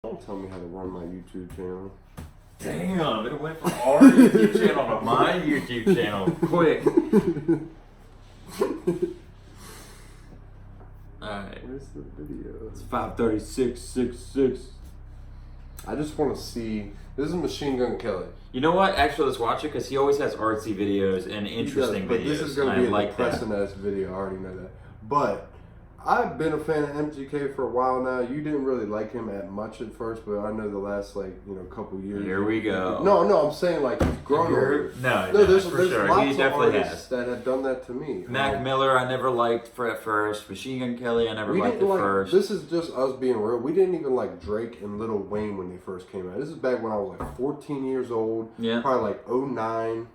Don't tell me how to run my YouTube channel. Damn, it went from our YouTube channel to my YouTube channel. Quick. Alright. Where's the video? It's 5:36:66. I just want to see. This is Machine Gun Kelly. You know what? Actually, let's watch it because he always has artsy videos and interesting But videos. this is going to be a like depressing ass video. I already know that. But I've been a fan of MGK for a while now. You didn't really like him at much at first, but I know the last couple years. Here we go. No, I'm saying like he's grown. No, there's for sure. lots He of definitely artists has. that have done that to me. Mac Miller, I never liked at first. Machine Gun Kelly, I never liked at first. This is just us being real. We didn't even like Drake and Lil Wayne when they first came out. This is back when I was like 14 years old. Yeah. Probably like 09.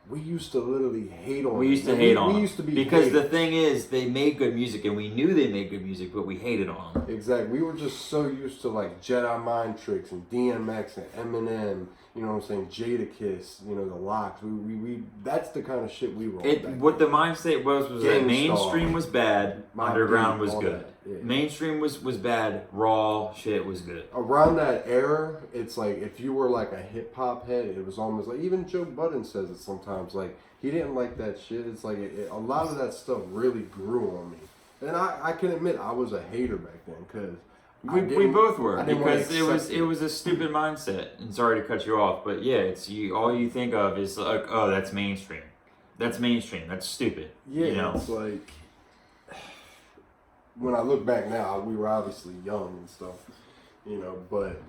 We used to literally hate on. We used to hate on them. We used to be because haters. the thing is, they made good music, and we knew they made good music, but we hated on them. Exactly. We were just so used to like Jedi Mind Tricks and DMX and Eminem. You know what I'm saying? Jadakiss. The Locks. We that's the kind of shit we were on. What the mindset was that mainstream Star. was bad, underground was good. Yeah. Mainstream was bad, raw shit was good. Around that era, it's like if you were like a hip hop head, it was almost like even Joe Budden says it sometimes. Like he didn't like that shit. It's like a lot of that stuff really grew on me, and I can admit I was a hater back then because we both were because it it was a stupid mindset. And sorry to cut you off, but yeah, it's all you think of is like, oh, that's mainstream. That's mainstream. That's stupid. Yeah, it's like when I look back now, we were obviously young and stuff, but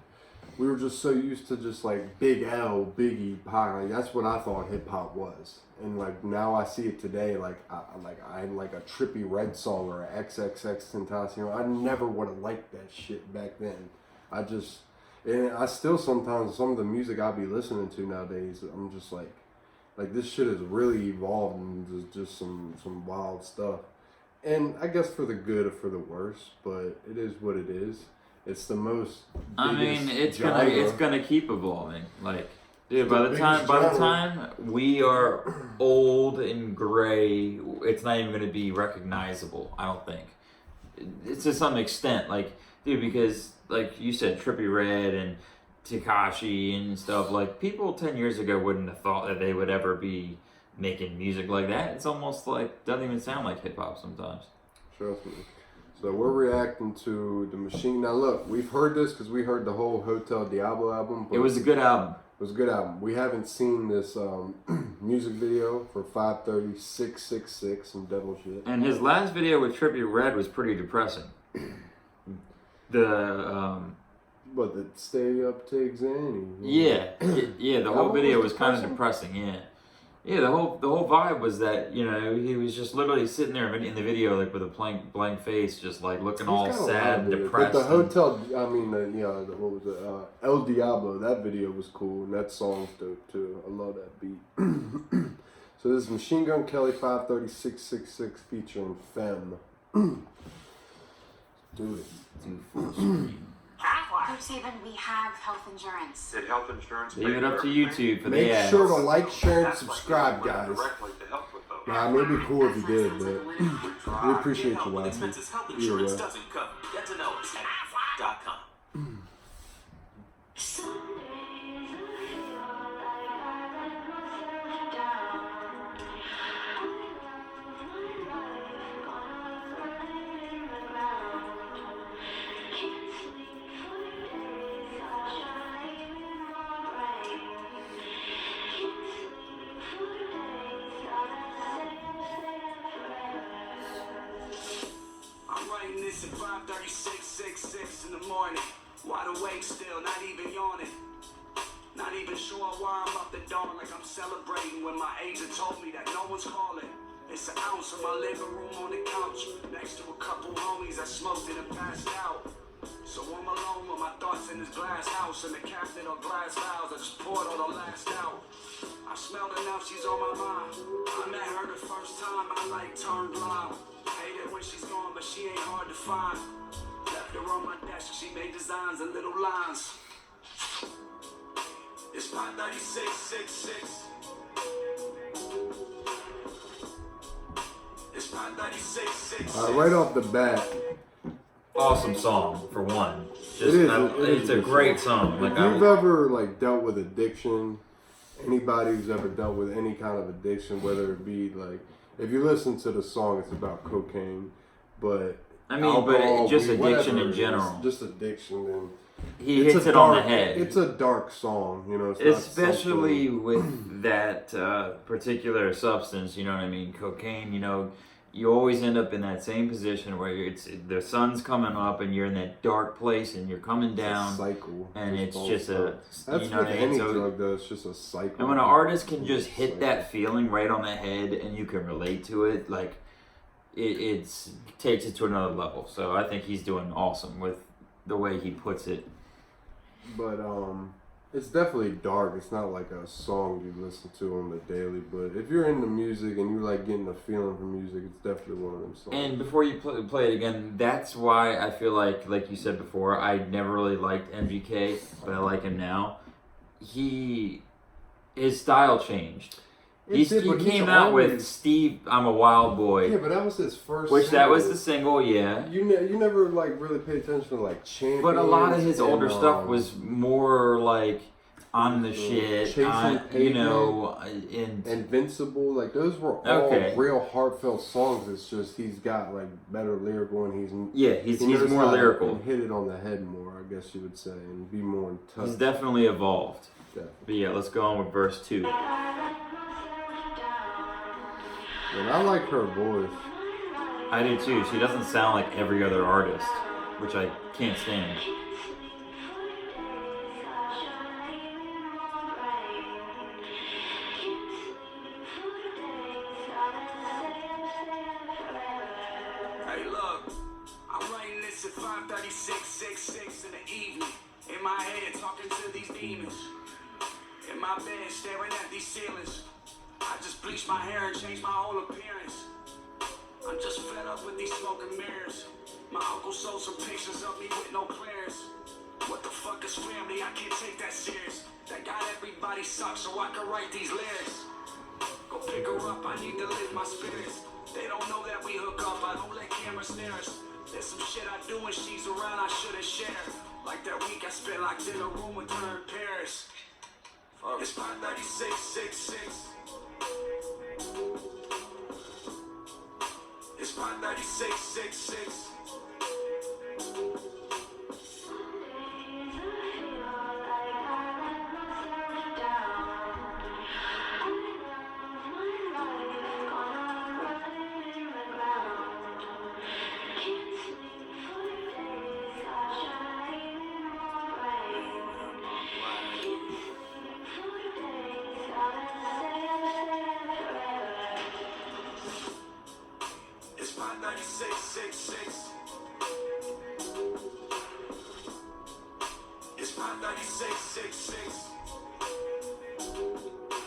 we were just so used to just like Big L, Biggie, Pac. Like, that's what I thought hip hop was, and like now I see it today. Like I like a Trippie Redd song or a XXX Tentacion. I never would have liked that shit back then. And I still sometimes some of the music I be listening to nowadays, I'm just like this shit has really evolved and just some wild stuff. And I guess for the good or for the worse, but it is what it is. It's the most. It's gonna keep evolving. Like, dude, by the time we are old and gray, it's not even gonna be recognizable. I don't think. It's to some extent, like, dude, because like you said, Trippie Redd and Tekashi and stuff. Like, people 10 years ago wouldn't have thought that they would ever be making music like that. It's almost like doesn't even sound like hip hop sometimes. Trust me. So we're reacting to the Machine. Now look, we've heard this because we heard the whole Hotel Diablo album. It was a good album. It was a good album. We haven't seen this music video for 5:30:666 some devil shit. And his last video with Trippie Redd was pretty depressing. But the Stay Up Takes Annie. Yeah. The whole video was kind of depressing. Yeah, the whole vibe was that he was just literally sitting there in the video like with a blank face, just like looking all sad and depressed. But the hotel, what was it? El Diablo. That video was cool, and that song's dope too. I love that beat. So this is Machine Gun Kelly 5:30:666 featuring Femme. Do it. Do full screen. Coach Saban, we have health insurance. Did health insurance Leave it up to YouTube for the Make ads. sure to like, share, and subscribe, guys. Nah, it may be cool if you did, but we appreciate you watching. Either way. Get to know us at .com. I'm writing this at 5:36:66 in the morning. Wide awake still, not even yawning. Not even sure why I'm up the dawn like I'm celebrating when my agent told me that no one's calling. It's an ounce of my living room on the couch next to a couple homies that smoked it and passed out. So I'm alone with my thoughts in this glass house and the cabinet of glass vials. I just poured all the last out. I smelled her now, she's on my mind. I met her the first time, I like turned blind. Hate it when she's gone, but she ain't hard to find. Left her on my desk, she made designs and little lines. It's 5:36:66. It's 5:36:66. Right off the bat, awesome song for one. Just, It is. It's a great song. If Like you've ever like dealt with addiction, anybody who's ever dealt with any kind of addiction, whether it be like, if you listen to the song, it's about cocaine, but I mean, alcohol, but just weed, addiction whatever in it is, general. just addiction, and He it's hits a it on the dark- head. It's a dark song, you know. It's not Especially something- with that particular substance, you know what I mean? Cocaine, you know, you always end up in that same position where the sun's coming up and you're in that dark place and you're coming it's a down. cycle, And it's don't just stop. That's you know what what I mean? any So- drug does. It's just a cycle. And when an artist can just hit Cycle. that feeling right on the head and you can relate to it, like it takes it to another level. So I think he's doing awesome with the way he puts it. But it's definitely dark. It's not like a song you listen to on the daily. But if you're into music and you like getting a feeling from music, it's definitely one of them songs. And before you play it again, that's why I feel like you said before, I never really liked MGK, but I like him now. His style changed. He came out with Steve, I'm a Wild Boy. Yeah, but that was his first. Which single. that was the single, yeah. You never like really paid attention to like Champions. But a lot of his and, older stuff was more like on the shit, Chasing you Pavement know, Invincible. Like those were all Okay. real heartfelt songs. It's just he's got like better lyrical and he's he knows more how to lyrical. hit it on the head more, I guess you would say, and be more in touch. He's definitely evolved. Yeah. But yeah, let's go on with verse 2. And I like her voice. I do too. She doesn't sound like every other artist, which I can't stand. Hey, look, I'm writing this at 5:36:66 in the evening. In my head, talking to these demons. In my bed, staring at these ceilings. I just bleached my hair and changed my whole appearance. I'm just fed up with these smoking mirrors. My uncle sold some pictures of me with no clearance. What the fuck is family? I can't take that serious. That got everybody sucked so I can write these lyrics. Go pick her up, I need to lift my spirits. They don't know that we hook up, I don't let cameras stare us. There's some shit I do when she's around I shouldn't share. Like that week I spent locked in a room with her in Paris. It's 5:36:66. It's 5:36:66. It's 5:36:66. It's 5:36:66.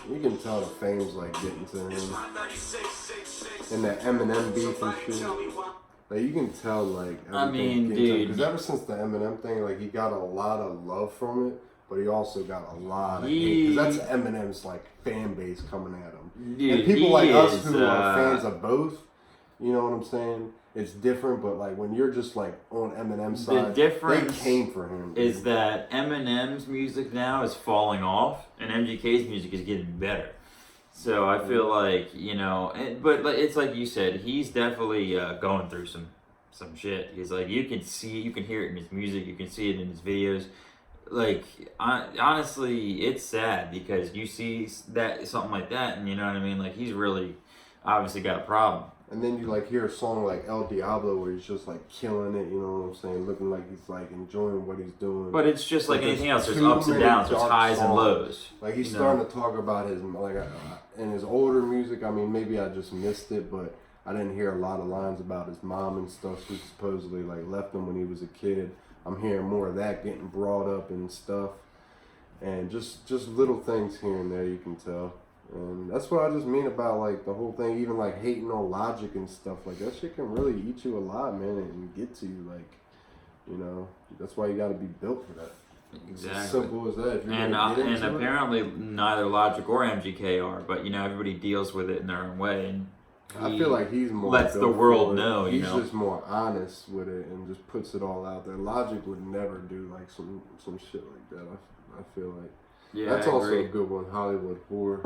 You can tell the fame's like getting to It's him. 5:36:66. And that Eminem beef and Somebody shit. tell me why. Like you can tell like I mean, dude. because ever since the Eminem thing, like he got a lot of love from it, but he also got a lot of hate. Because that's Eminem's like fan base coming at him. Dude, And people he like us is, who are fans of both, you know what I'm saying? It's different, but like when you're just like on Eminem's side, difference they came for him. dude. is that Eminem's music now is falling off and MGK's music is getting better. So I feel like, you know, but it's like you said, he's definitely going through some shit. He's like, you can hear it in his music, you can see it in his videos. Like, honestly, it's sad because you see something like that, and you know what I mean. Like, he's really obviously got a problem. And then you like hear a song like El Diablo where he's just like killing it, you know what I'm saying? Looking like he's like enjoying what he's doing. But it's just like But anything there's else. There's too ups and many downs. There's dark highs and songs. lows. Like he's you know? starting to talk about his like in his older music. I mean, maybe I just missed it, but I didn't hear a lot of lines about his mom and stuff who supposedly like left him when he was a kid. I'm hearing more of that getting brought up and stuff, and just little things here and there you can tell. And that's what I just mean about like the whole thing, even like hating on Logic and stuff. Like that shit can really eat you alive, man, and get to you. Like, you know, that's why you got to be built for that. It's as Exactly. simple as that. If you're And gonna get into it, apparently neither Logic or MGK are, but you know everybody deals with it in their own way and I feel like he's more lets the go world for it. know. You He's know, just more honest with it and just puts it all out there. Logic would never do like some shit like that. I feel like yeah, that's I also agree. a good one. Hollywood Horror.